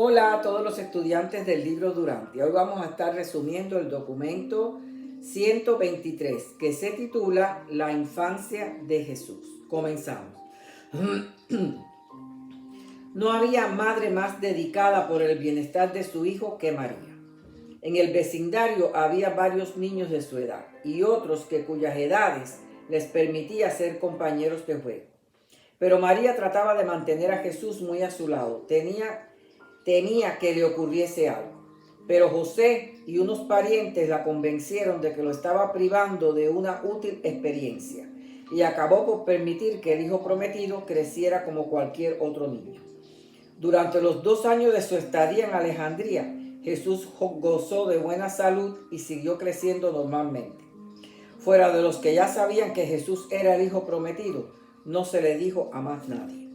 Hola a todos los estudiantes del libro Durante. Hoy vamos a estar resumiendo el documento 123 que se titula La infancia de Jesús. Comenzamos. No había madre más dedicada por el bienestar de su hijo que María. En el vecindario había varios niños de su edad y otros cuyas edades les permitía ser compañeros de juego. Pero María trataba de mantener a Jesús muy a su lado. Temía que le ocurriese algo. Pero José y unos parientes la convencieron de que lo estaba privando de una útil experiencia y acabó por permitir que el hijo prometido creciera como cualquier otro niño. Durante los 2 años de su estadía en Alejandría, Jesús gozó de buena salud y siguió creciendo normalmente. Fuera de los que ya sabían que Jesús era el hijo prometido, no se le dijo a más nadie.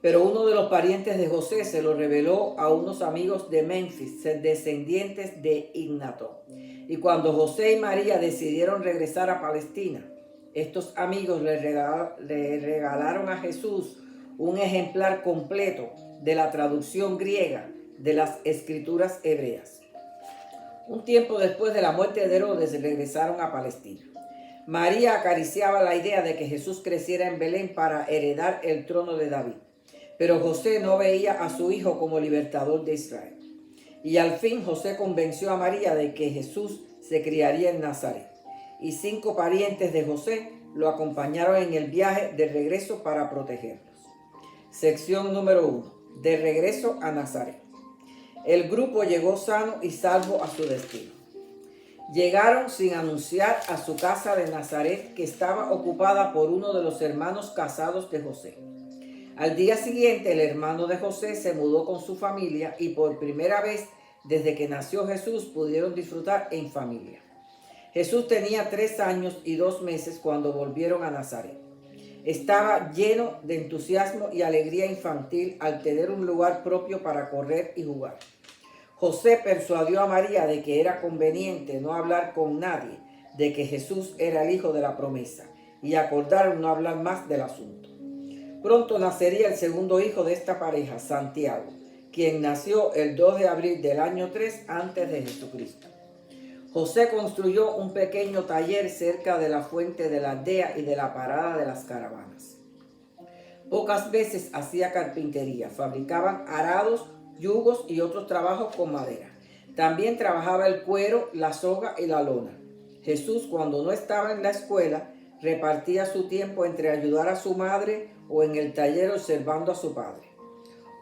Pero uno de los parientes de José se lo reveló a unos amigos de Memphis, descendientes de Ignato. Y cuando José y María decidieron regresar a Palestina, estos amigos le regalaron a Jesús un ejemplar completo de la traducción griega de las escrituras hebreas. Un tiempo después de la muerte de Herodes, regresaron a Palestina. María acariciaba la idea de que Jesús creciera en Belén para heredar el trono de David. Pero José no veía a su hijo como libertador de Israel. Y al fin José convenció a María de que Jesús se criaría en Nazaret. Y 5 parientes de José lo acompañaron en el viaje de regreso para protegerlos. Sección número 1. De regreso a Nazaret. El grupo llegó sano y salvo a su destino. Llegaron sin anunciar a su casa de Nazaret, que estaba ocupada por uno de los hermanos casados de José. Al día siguiente, el hermano de José se mudó con su familia y por primera vez desde que nació Jesús pudieron disfrutar en familia. Jesús tenía 3 años y 2 meses cuando volvieron a Nazaret. Estaba lleno de entusiasmo y alegría infantil al tener un lugar propio para correr y jugar. José persuadió a María de que era conveniente no hablar con nadie de que Jesús era el hijo de la promesa y acordaron no hablar más del asunto. Pronto nacería el segundo hijo de esta pareja, Santiago, quien nació el 2 de abril del año 3 antes de Jesucristo. José construyó un pequeño taller cerca de la fuente de la aldea y de la parada de las caravanas. Pocas veces hacía carpintería, fabricaban arados, yugos y otros trabajos con madera. También trabajaba el cuero, la soga y la lona. Jesús, cuando no estaba en la escuela, repartía su tiempo entre ayudar a su madre o en el taller observando a su padre.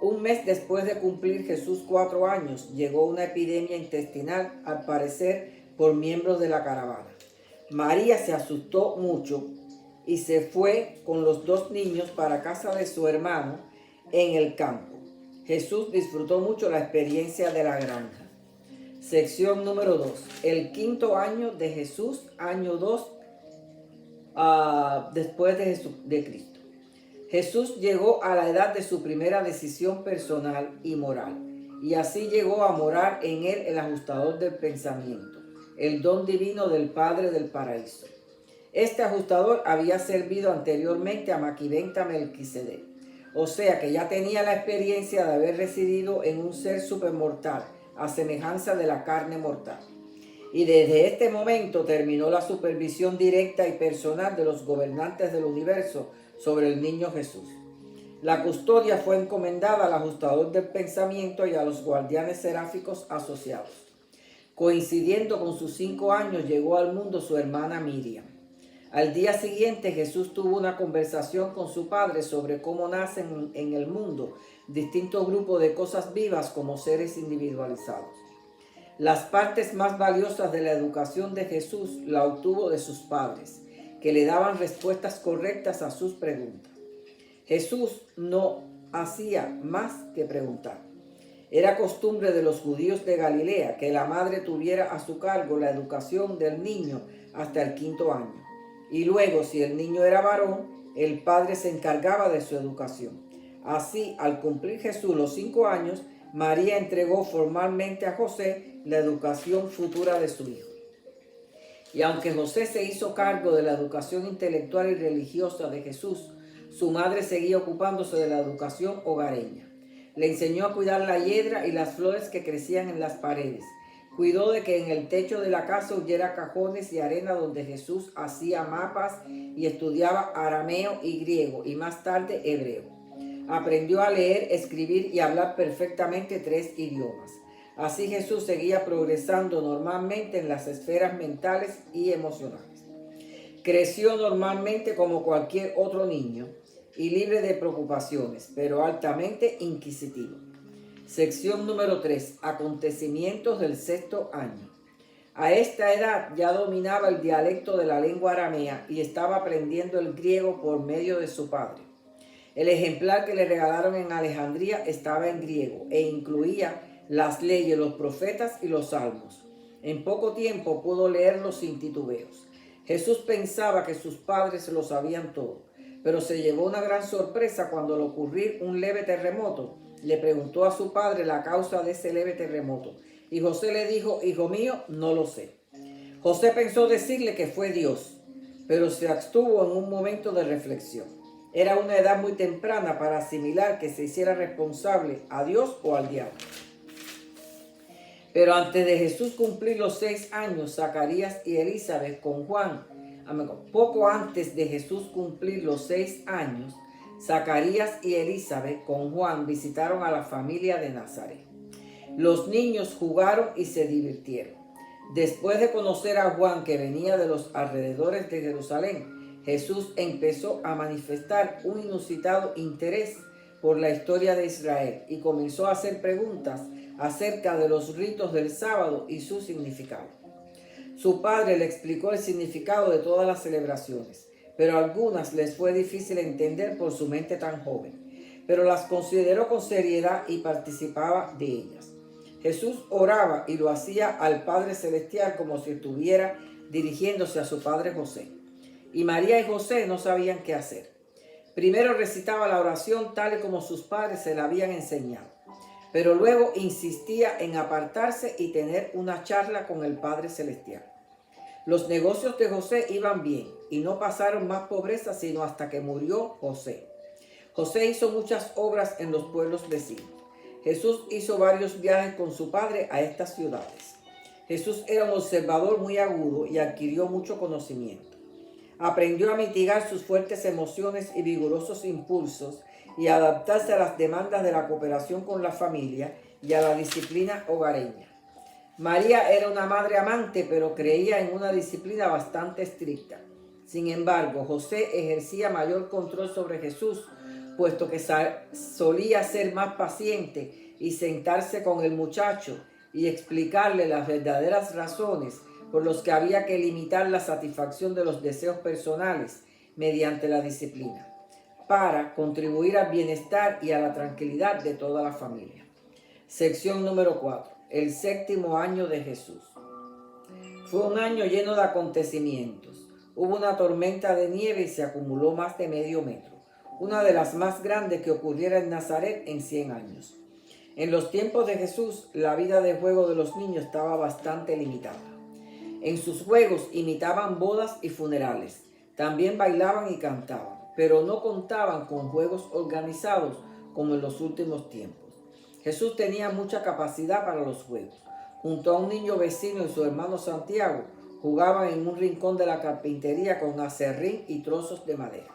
Un mes después de cumplir Jesús 4 años, llegó una epidemia intestinal, al parecer por miembros de la caravana. María se asustó mucho y se fue con los 2 niños para casa de su hermano en el campo. Jesús disfrutó mucho la experiencia de la granja. Sección número 2. El 5.º año de Jesús, año 2 después de Cristo. Jesús llegó a la edad de su primera decisión personal y moral, y así llegó a morar en él el ajustador del pensamiento, el don divino del Padre del paraíso. Este ajustador había servido anteriormente a Maquiventa Melquisedec, o sea que ya tenía la experiencia de haber residido en un ser supermortal, a semejanza de la carne mortal. Y desde este momento terminó la supervisión directa y personal de los gobernantes del universo sobre el niño Jesús. La custodia fue encomendada al ajustador del pensamiento y a los guardianes seráficos asociados. Coincidiendo con sus 5 años, llegó al mundo su hermana Miriam. Al día siguiente, Jesús tuvo una conversación con su padre sobre cómo nacen en el mundo distintos grupos de cosas vivas como seres individualizados. Las partes más valiosas de la educación de Jesús la obtuvo de sus padres, que le daban respuestas correctas a sus preguntas. Jesús no hacía más que preguntar. Era costumbre de los judíos de Galilea que la madre tuviera a su cargo la educación del niño hasta el 5.º año. Y luego, si el niño era varón, el padre se encargaba de su educación. Así, al cumplir Jesús los 5 años, María entregó formalmente a José la educación futura de su hijo. Y aunque José se hizo cargo de la educación intelectual y religiosa de Jesús, su madre seguía ocupándose de la educación hogareña. Le enseñó a cuidar la hiedra y las flores que crecían en las paredes. Cuidó de que en el techo de la casa hubiera cajones y arena donde Jesús hacía mapas y estudiaba arameo y griego y más tarde hebreo. Aprendió a leer, escribir y hablar perfectamente 3 idiomas. Así Jesús seguía progresando normalmente en las esferas mentales y emocionales. Creció normalmente como cualquier otro niño y libre de preocupaciones, pero altamente inquisitivo. Sección número 3. Acontecimientos del 6º año. A esta edad ya dominaba el dialecto de la lengua aramea y estaba aprendiendo el griego por medio de su padre. El ejemplar que le regalaron en Alejandría estaba en griego e incluía las leyes, los profetas y los salmos. En poco tiempo pudo leerlos sin titubeos. Jesús pensaba que sus padres lo sabían todo, pero se llevó una gran sorpresa cuando al ocurrir un leve terremoto, le preguntó a su padre la causa de ese leve terremoto. Y José le dijo: hijo mío, no lo sé. José pensó decirle que fue Dios, pero se abstuvo en un momento de reflexión. Era una edad muy temprana para asimilar que se hiciera responsable a Dios o al diablo. Pero antes de Jesús cumplir los 6 años, Zacarías y Elizabeth con Juan, poco antes de Jesús cumplir los 6 años, Zacarías y Elizabeth con Juan visitaron a la familia de Nazaret. Los niños jugaron y se divirtieron. Después de conocer a Juan, que venía de los alrededores de Jerusalén, Jesús empezó a manifestar un inusitado interés por la historia de Israel y comenzó a hacer preguntas acerca de los ritos del sábado y su significado. Su padre le explicó el significado de todas las celebraciones, pero a algunas les fue difícil entender por su mente tan joven, pero las consideró con seriedad y participaba de ellas. Jesús oraba y lo hacía al Padre Celestial como si estuviera dirigiéndose a su padre José. Y María y José no sabían qué hacer. Primero recitaba la oración tal y como sus padres se la habían enseñado, pero luego insistía en apartarse y tener una charla con el Padre Celestial. Los negocios de José iban bien y no pasaron más pobreza sino hasta que murió José. José hizo muchas obras en los pueblos vecinos. Jesús hizo varios viajes con su padre a estas ciudades. Jesús era un observador muy agudo y adquirió mucho conocimiento. Aprendió a mitigar sus fuertes emociones y vigorosos impulsos y a adaptarse a las demandas de la cooperación con la familia y a la disciplina hogareña. María era una madre amante, pero creía en una disciplina bastante estricta. Sin embargo, José ejercía mayor control sobre Jesús, puesto que solía ser más paciente y sentarse con el muchacho y explicarle las verdaderas razones por las que había que limitar la satisfacción de los deseos personales mediante la disciplina, para contribuir al bienestar y a la tranquilidad de toda la familia. Sección número 4. El 7º año de Jesús. Fue un año lleno de acontecimientos. Hubo una tormenta de nieve y se acumuló más de medio metro, una de las más grandes que ocurriera en Nazaret en 100 años. En los tiempos de Jesús, la vida de juego de los niños estaba bastante limitada. En sus juegos imitaban bodas y funerales. También bailaban y cantaban, pero no contaban con juegos organizados como en los últimos tiempos. Jesús tenía mucha capacidad para los juegos. Junto a un niño vecino y su hermano Santiago, jugaban en un rincón de la carpintería con aserrín y trozos de madera.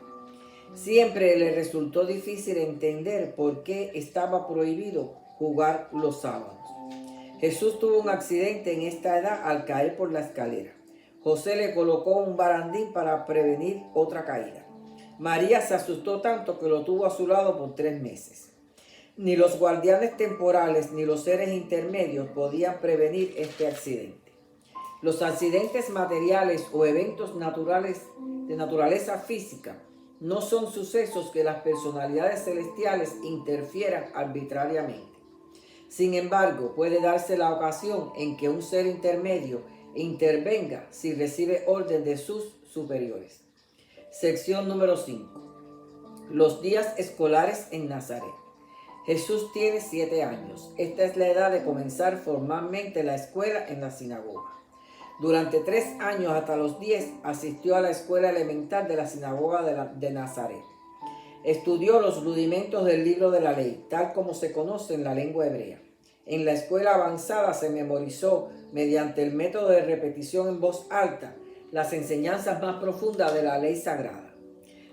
Siempre le resultó difícil entender por qué estaba prohibido jugar los sábados. Jesús tuvo un accidente en esta edad al caer por la escalera. José le colocó un barandín para prevenir otra caída. María se asustó tanto que lo tuvo a su lado por 3 meses. Ni los guardianes temporales ni los seres intermedios podían prevenir este accidente. Los accidentes materiales o eventos naturales de naturaleza física no son sucesos que las personalidades celestiales interfieran arbitrariamente. Sin embargo, puede darse la ocasión en que un ser intermedio intervenga si recibe orden de sus superiores. Sección número 5. Los días escolares en Nazaret. Jesús tiene 7 años. Esta es la edad de comenzar formalmente la escuela en la sinagoga. Durante 3 años hasta los 10 asistió a la escuela elemental de la sinagoga de Nazaret. Estudió los rudimentos del libro de la ley, tal como se conoce en la lengua hebrea. En la escuela avanzada se memorizó, mediante el método de repetición en voz alta, las enseñanzas más profundas de la ley sagrada.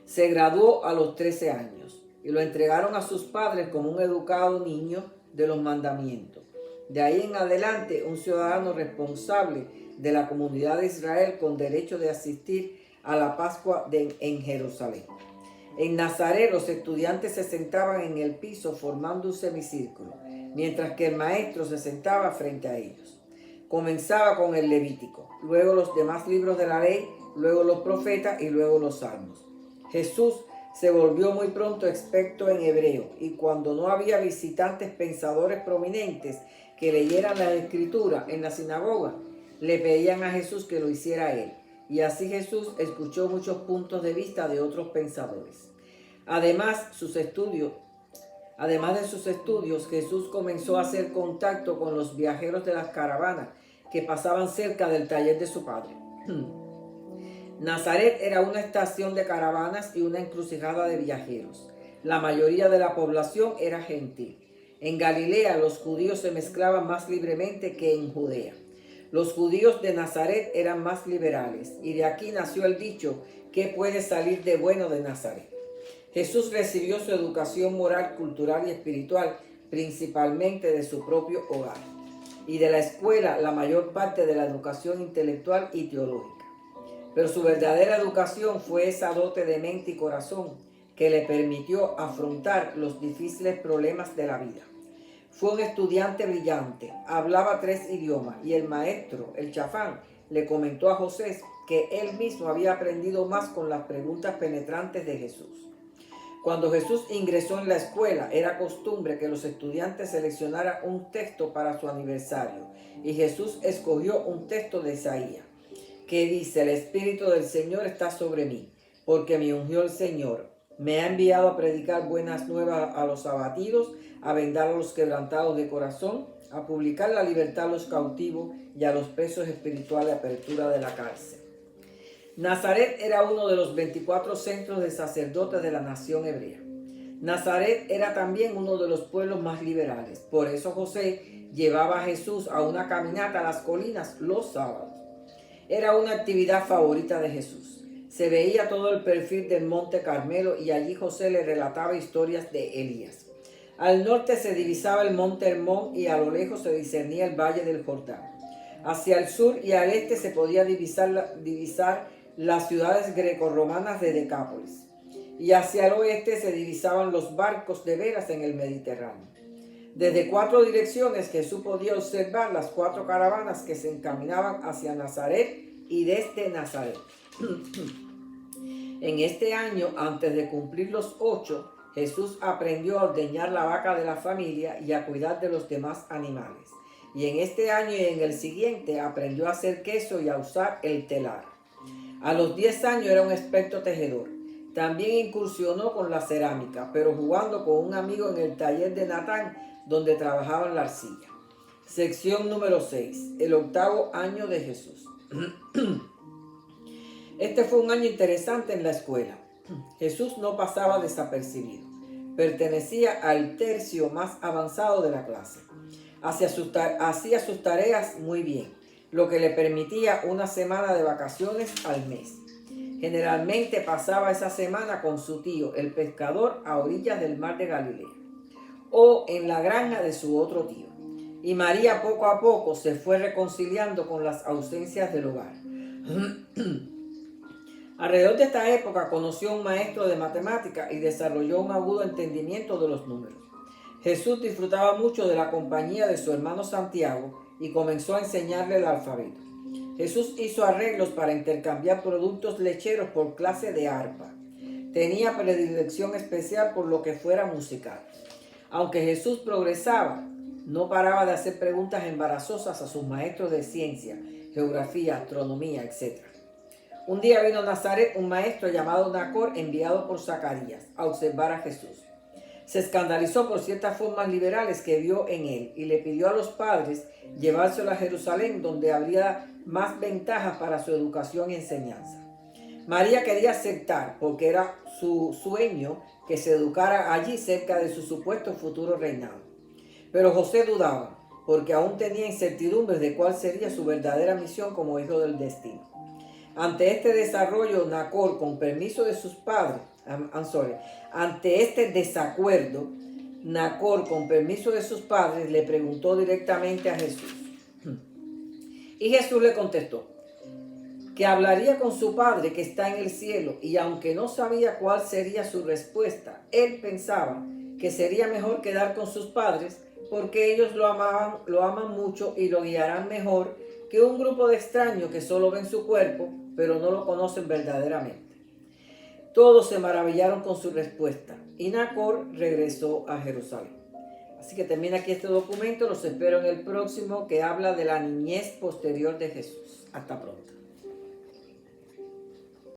Se graduó a los 13 años y lo entregaron a sus padres como un educado niño de los mandamientos. De ahí en adelante, un ciudadano responsable de la comunidad de Israel con derecho de asistir a la Pascua en Jerusalén. En Nazaret los estudiantes se sentaban en el piso formando un semicírculo, mientras que el maestro se sentaba frente a ellos. Comenzaba con el Levítico, luego los demás libros de la ley, luego los profetas y luego los salmos. Jesús se volvió muy pronto experto en hebreo, y cuando no había visitantes pensadores prominentes que leyeran la Escritura en la sinagoga, le pedían a Jesús que lo hiciera él. Y así Jesús escuchó muchos puntos de vista de otros pensadores. Además de sus estudios, Jesús comenzó a hacer contacto con los viajeros de las caravanas que pasaban cerca del taller de su padre. Nazaret era una estación de caravanas y una encrucijada de viajeros. La mayoría de la población era gentil. En Galilea los judíos se mezclaban más libremente que en Judea. Los judíos de Nazaret eran más liberales, y de aquí nació el dicho: ¿qué puede salir de bueno de Nazaret? Jesús recibió su educación moral, cultural y espiritual principalmente de su propio hogar, y de la escuela la mayor parte de la educación intelectual y teológica. Pero su verdadera educación fue esa dote de mente y corazón que le permitió afrontar los difíciles problemas de la vida. Fue un estudiante brillante, hablaba 3 idiomas, y el maestro, el Chafán, le comentó a José que él mismo había aprendido más con las preguntas penetrantes de Jesús. Cuando Jesús ingresó en la escuela, era costumbre que los estudiantes seleccionaran un texto para su aniversario, y Jesús escogió un texto de Isaías, que dice: el Espíritu del Señor está sobre mí, porque me ungió el Señor. Me ha enviado a predicar buenas nuevas a los abatidos, a vendar a los quebrantados de corazón, a publicar la libertad a los cautivos y a los presos espirituales, apertura de la cárcel. Nazaret era uno de los 24 centros de sacerdotes de la nación hebrea. Nazaret era también uno de los pueblos más liberales. Por eso José llevaba a Jesús a una caminata a las colinas los sábados. Era una actividad favorita de Jesús. Se veía todo el perfil del Monte Carmelo, y allí José le relataba historias de Elías. Al norte se divisaba el Monte Hermón, y a lo lejos se discernía el Valle del Jordán. Hacia el sur y al este se podía divisar las ciudades grecorromanas de Decápolis, y hacia el oeste se divisaban los barcos de velas en el Mediterráneo. Desde 4 direcciones Jesús podía observar las 4 caravanas que se encaminaban hacia Nazaret y desde Nazaret. En este año, antes de cumplir los 8, Jesús aprendió a ordeñar la vaca de la familia y a cuidar de los demás animales. Y en este año y en el siguiente aprendió a hacer queso y a usar el telar. A los 10 años era un experto tejedor. También incursionó con la cerámica, pero jugando con un amigo en el taller de Natán, donde trabajaba en la arcilla. Sección número 6. El 8º año de Jesús. Este fue un año interesante en la escuela. Jesús no pasaba desapercibido. Pertenecía al tercio más avanzado de la clase. Hacía sus tareas muy bien, lo que le permitía una semana de vacaciones al mes. Generalmente pasaba esa semana con su tío, el pescador, a orillas del mar de Galilea, o en la granja de su otro tío. Y María poco a poco se fue reconciliando con las ausencias del hogar. Alrededor de esta época conoció a un maestro de matemáticas y desarrolló un agudo entendimiento de los números. Jesús disfrutaba mucho de la compañía de su hermano Santiago y comenzó a enseñarle el alfabeto. Jesús hizo arreglos para intercambiar productos lecheros por clase de arpa. Tenía predilección especial por lo que fuera musical. Aunque Jesús progresaba, no paraba de hacer preguntas embarazosas a sus maestros de ciencia, geografía, astronomía, etc. Un día vino a Nazaret un maestro llamado Nacor, enviado por Zacarías, a observar a Jesús. Se escandalizó por ciertas formas liberales que vio en él y le pidió a los padres llevárselo a Jerusalén, donde habría más ventajas para su educación y enseñanza. María quería aceptar, porque era su sueño que se educara allí cerca de su supuesto futuro reinado. Pero José dudaba, porque aún tenía incertidumbres de cuál sería su verdadera misión como hijo del destino. Ante este desarrollo, Nacor, con permiso de sus padres, ante este desacuerdo, Nacor, con permiso de sus padres, le preguntó directamente a Jesús. Y Jesús le contestó que hablaría con su padre que está en el cielo, y aunque no sabía cuál sería su respuesta, él pensaba que sería mejor quedar con sus padres porque ellos lo aman mucho y lo guiarán mejor que un grupo de extraños que solo ven su cuerpo, pero no lo conocen verdaderamente. Todos se maravillaron con su respuesta y Nacor regresó a Jerusalén. Así que termina aquí este documento. Los espero en el próximo, que habla de la niñez posterior de Jesús. Hasta pronto.